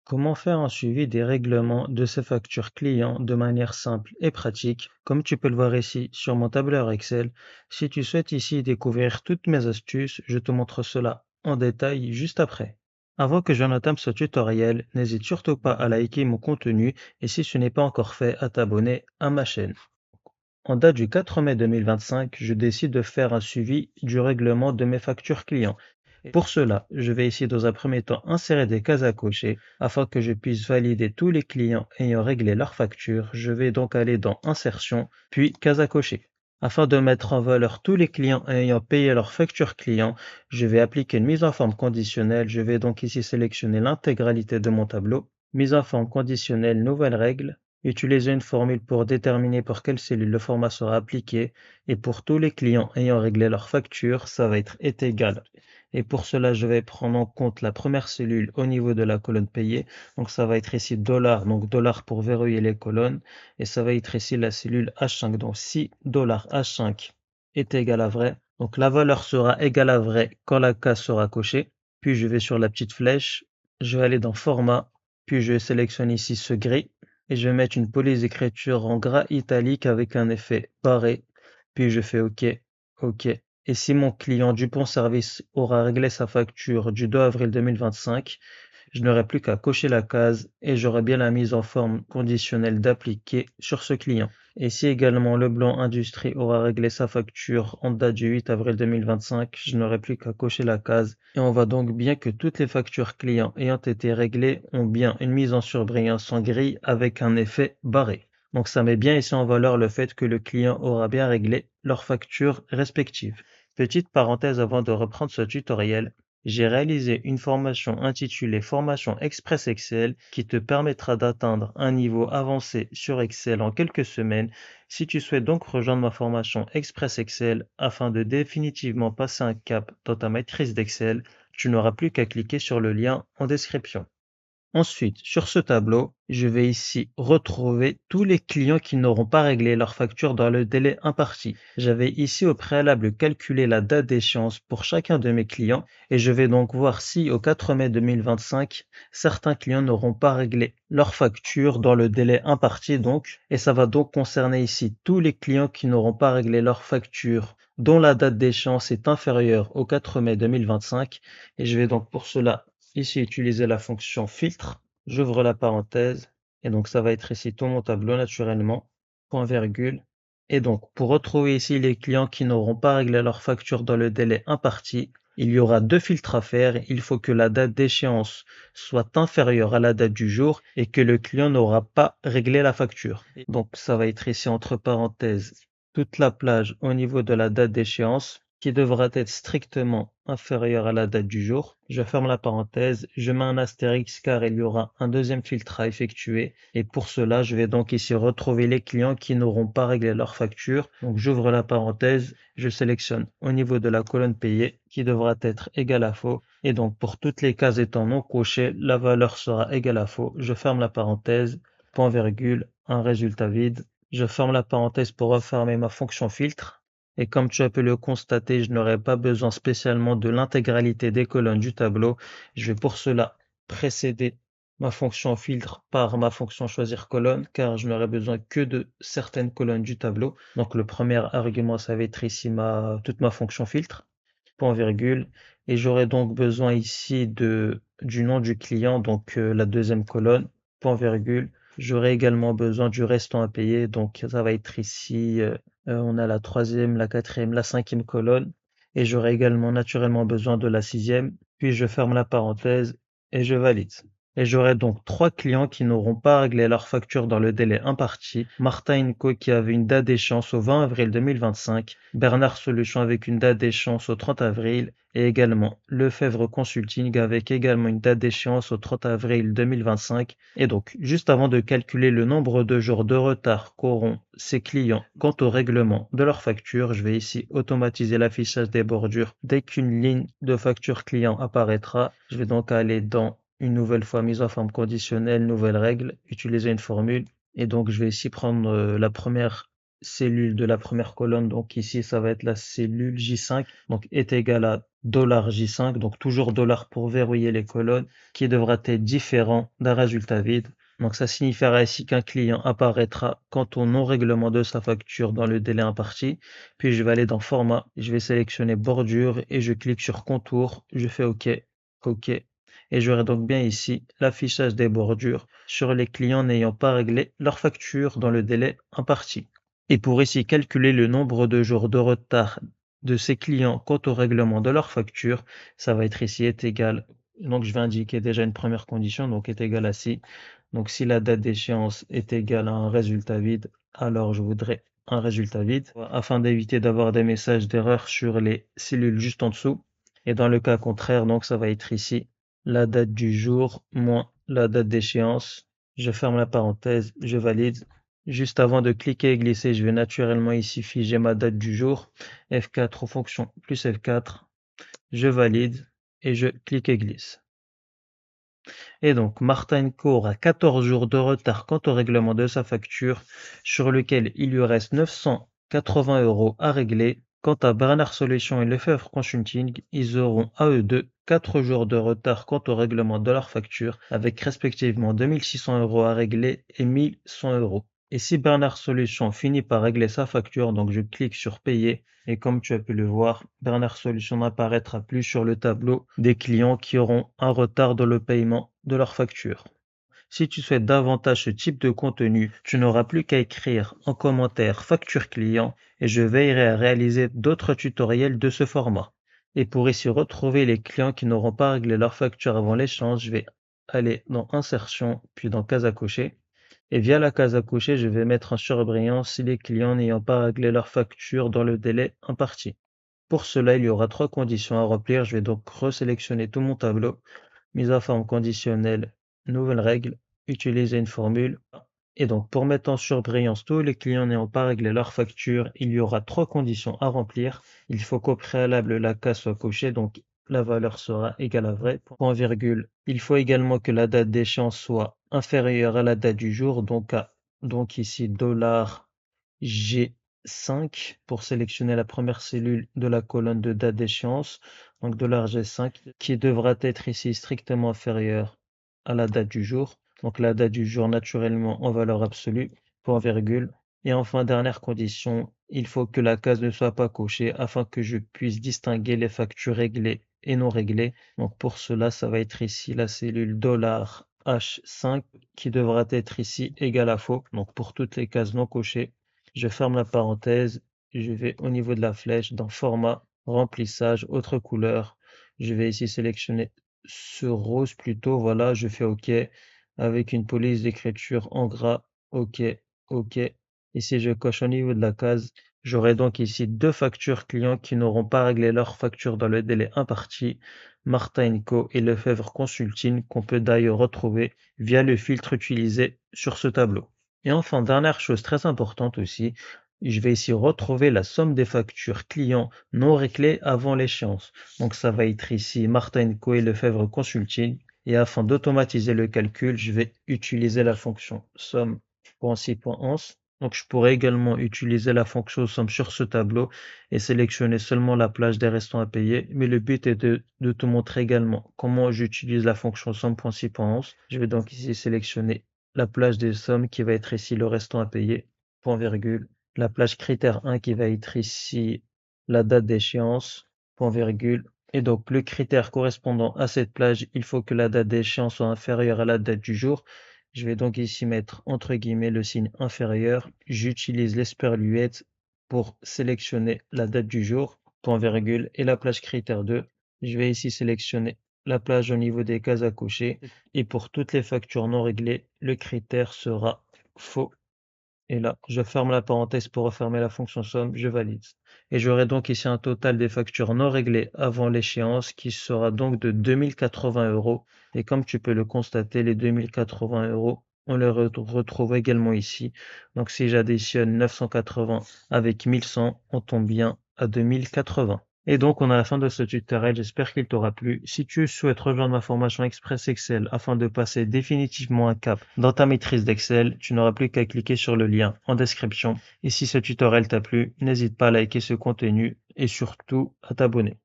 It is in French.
Comment faire un suivi des règlements de ces factures clients de manière simple et pratique, comme tu peux le voir ici sur mon tableur Excel. Si tu souhaites ici découvrir toutes mes astuces, je te montre cela en détail juste après. Avant que je n'entame ce tutoriel, n'hésite surtout pas à liker mon contenu et si ce n'est pas encore fait, à t'abonner à ma chaîne. En date du 4 mai 2025, je décide de faire un suivi du règlement de mes factures clients. Pour cela, je vais ici dans un premier temps insérer des cases à cocher afin que je puisse valider tous les clients ayant réglé leur facture. Je vais donc aller dans Insertion, puis cases à cocher. Afin de mettre en valeur tous les clients ayant payé leur facture client, je vais appliquer une mise en forme conditionnelle. Je vais donc ici sélectionner l'intégralité de mon tableau. Mise en forme conditionnelle, nouvelle règle. Utiliser une formule pour déterminer pour quelle cellule le format sera appliqué. Et pour tous les clients ayant réglé leur facture, ça va être est égal. Et pour cela, je vais prendre en compte la première cellule au niveau de la colonne payée. Donc ça va être ici $, donc dollar pour verrouiller les colonnes. Et ça va être ici la cellule H5. Donc si $H5 est égal à vrai, donc la valeur sera égale à vrai quand la case sera cochée. Puis je vais sur la petite flèche, je vais aller dans Format, puis je sélectionne ici ce gris et je vais mettre une police d'écriture en gras italique avec un effet barré. Puis je fais OK, OK. Et si mon client Dupont Service aura réglé sa facture du 2 avril 2025, je n'aurai plus qu'à cocher la case et j'aurai bien la mise en forme conditionnelle d'appliquer sur ce client. Et si également Leblanc Industrie aura réglé sa facture en date du 8 avril 2025, je n'aurai plus qu'à cocher la case. Et on voit donc bien que toutes les factures clients ayant été réglées ont bien une mise en surbrillance en gris avec un effet barré. Donc ça met bien ici en valeur le fait que le client aura bien réglé leurs factures respectives. Petite parenthèse avant de reprendre ce tutoriel, j'ai réalisé une formation intitulée Formation Express Excel qui te permettra d'atteindre un niveau avancé sur Excel en quelques semaines. Si tu souhaites donc rejoindre ma formation Express Excel afin de définitivement passer un cap dans ta maîtrise d'Excel, tu n'auras plus qu'à cliquer sur le lien en description. Ensuite, sur ce tableau, je vais ici retrouver tous les clients qui n'auront pas réglé leur facture dans le délai imparti. J'avais ici au préalable calculé la date d'échéance pour chacun de mes clients et je vais donc voir si au 4 mai 2025, certains clients n'auront pas réglé leur facture dans le délai imparti donc, et ça va donc concerner ici tous les clients qui n'auront pas réglé leur facture dont la date d'échéance est inférieure au 4 mai 2025 et je vais donc pour cela ici utiliser la fonction filtre, j'ouvre la parenthèse, et donc ça va être ici tout mon tableau naturellement, point virgule. Et donc pour retrouver ici les clients qui n'auront pas réglé leur facture dans le délai imparti, il y aura deux filtres à faire. Il faut que la date d'échéance soit inférieure à la date du jour et que le client n'aura pas réglé la facture. Donc ça va être ici entre parenthèses toute la plage au niveau de la date d'échéance qui devra être strictement inférieur à la date du jour. Je ferme la parenthèse, je mets un astérix car il y aura un deuxième filtre à effectuer et pour cela je vais donc ici retrouver les clients qui n'auront pas réglé leur facture. Donc j'ouvre la parenthèse, je sélectionne au niveau de la colonne payée qui devra être égale à faux et donc pour toutes les cases étant non cochées, la valeur sera égale à faux. Je ferme la parenthèse, point virgule, un résultat vide. Je ferme la parenthèse pour refermer ma fonction filtre. Et comme tu as pu le constater, je n'aurai pas besoin spécialement de l'intégralité des colonnes du tableau. Je vais pour cela précéder ma fonction filtre par ma fonction choisir colonne, car je n'aurai besoin que de certaines colonnes du tableau. Donc le premier argument, ça va être ici toute ma fonction filtre, point virgule. Et j'aurai donc besoin ici du nom du client, donc la deuxième colonne, point virgule. J'aurai également besoin du restant à payer, donc ça va être ici on a la troisième, la quatrième, la cinquième colonne. Et j'aurai également naturellement besoin de la sixième. Puis je ferme la parenthèse et je valide. Et j'aurai donc trois clients qui n'auront pas réglé leur facture dans le délai imparti. Martin Co qui avait une date d'échéance au 20 avril 2025. Bernard Solutions avec une date d'échéance au 30 avril. Et également Lefebvre Consulting avec également une date d'échéance au 30 avril 2025. Et donc, juste avant de calculer le nombre de jours de retard qu'auront ces clients quant au règlement de leur facture, je vais ici automatiser l'affichage des bordures dès qu'une ligne de facture client apparaîtra. Je vais donc aller dans une nouvelle fois mise en forme conditionnelle, nouvelle règle, utiliser une formule. Et donc, je vais ici prendre la première cellule de la première colonne, donc ici ça va être la cellule J5, donc est égal à $J5, donc toujours dollar pour verrouiller les colonnes, qui devra être différent d'un résultat vide. Donc ça signifiera ici qu'un client apparaîtra quant au non-règlement de sa facture dans le délai imparti. Puis je vais aller dans Format, je vais sélectionner Bordure et je clique sur Contour, je fais OK, OK. Et j'aurai donc bien ici l'affichage des bordures sur les clients n'ayant pas réglé leur facture dans le délai imparti. Et pour ici calculer le nombre de jours de retard de ces clients quant au règlement de leur facture, ça va être ici est égal. Donc je vais indiquer déjà une première condition, donc est égal à si. Donc si la date d'échéance est égale à un résultat vide, alors je voudrais un résultat vide afin d'éviter d'avoir des messages d'erreur sur les cellules juste en dessous. Et dans le cas contraire, donc ça va être ici la date du jour moins la date d'échéance. Je ferme la parenthèse, je valide. Juste avant de cliquer et glisser, je vais naturellement ici figer ma date du jour. F4 aux fonctions plus F4. Je valide et je clique et glisse. Et donc, Martin Co aura 14 jours de retard quant au règlement de sa facture, sur lequel il lui reste 980 € à régler. Quant à Bernard Solutions et Lefebvre Consulting, ils auront à eux deux 4 jours de retard quant au règlement de leur facture, avec respectivement 2600 € à régler et 1100 €. Et si Bernard Solutions finit par régler sa facture, donc je clique sur payer, et comme tu as pu le voir, Bernard Solutions n'apparaîtra plus sur le tableau des clients qui auront un retard dans le paiement de leur facture. Si tu souhaites davantage ce type de contenu, tu n'auras plus qu'à écrire en commentaire facture client et je veillerai à réaliser d'autres tutoriels de ce format. Et pour ici retrouver les clients qui n'auront pas réglé leur facture avant l'échange, je vais aller dans Insertion, puis dans Case à cocher. Et via la case à cocher, je vais mettre en surbrillant si les clients n'ayant pas réglé leur facture dans le délai imparti. Pour cela, il y aura 3 conditions à remplir. Je vais donc resélectionner tout mon tableau. Mise à forme conditionnelle, nouvelle règle, utiliser une formule. Et donc, pour mettre en surbrillance tous les clients n'ayant pas réglé leur facture, il y aura 3 conditions à remplir. Il faut qu'au préalable, la case soit cochée, donc la valeur sera égale à vrai. Point virgule. Il faut également que la date d'échéance soit inférieure à la date du jour, donc ici $G5 pour sélectionner la première cellule de la colonne de date d'échéance, donc $G5 qui devra être ici strictement inférieur à la date du jour. Donc la date du jour naturellement en valeur absolue, point virgule. Et enfin, dernière condition, il faut que la case ne soit pas cochée afin que je puisse distinguer les factures réglées et non réglées. Donc pour cela, ça va être ici la cellule $H5 qui devra être ici égale à faux. Donc pour toutes les cases non cochées, je ferme la parenthèse, je vais au niveau de la flèche dans Format, Remplissage, Autre couleur. Je vais ici sélectionner ce rose plutôt, voilà, je fais OK avec une police d'écriture en gras, OK, OK. Ici, je coche au niveau de la case. J'aurai donc ici deux factures clients qui n'auront pas réglé leur facture dans le délai imparti, Martin Co et Lefebvre Consulting, qu'on peut d'ailleurs retrouver via le filtre utilisé sur ce tableau. Et enfin, dernière chose très importante aussi, je vais ici retrouver la somme des factures clients non réglées avant l'échéance. Donc ça va être ici Martin Co et Lefebvre Consulting. Et afin d'automatiser le calcul, je vais utiliser la fonction somme.6.11. Donc je pourrais également utiliser la fonction somme sur ce tableau et sélectionner seulement la plage des restants à payer. Mais le but est de te montrer également comment j'utilise la fonction somme.6.11. Je vais donc ici sélectionner la plage des sommes qui va être ici le restant à payer, point virgule. La plage critère 1 qui va être ici la date d'échéance, point virgule. Et donc le critère correspondant à cette plage, il faut que la date d'échéance soit inférieure à la date du jour. Je vais donc ici mettre entre guillemets le signe inférieur. J'utilise l'esperluette pour sélectionner la date du jour, point virgule, et la plage critère 2. Je vais ici sélectionner la plage au niveau des cases à cocher. Et pour toutes les factures non réglées, le critère sera faux. Et là, je ferme la parenthèse pour refermer la fonction somme, je valide. Et j'aurai donc ici un total des factures non réglées avant l'échéance qui sera donc de 2080 €. Et comme tu peux le constater, les 2080 €, on les retrouve également ici. Donc si j'additionne 980 avec 1100, on tombe bien à 2080. Et donc, on est à la fin de ce tutoriel, j'espère qu'il t'aura plu. Si tu souhaites rejoindre ma formation Express Excel afin de passer définitivement un cap dans ta maîtrise d'Excel, tu n'auras plus qu'à cliquer sur le lien en description. Et si ce tutoriel t'a plu, n'hésite pas à liker ce contenu et surtout à t'abonner.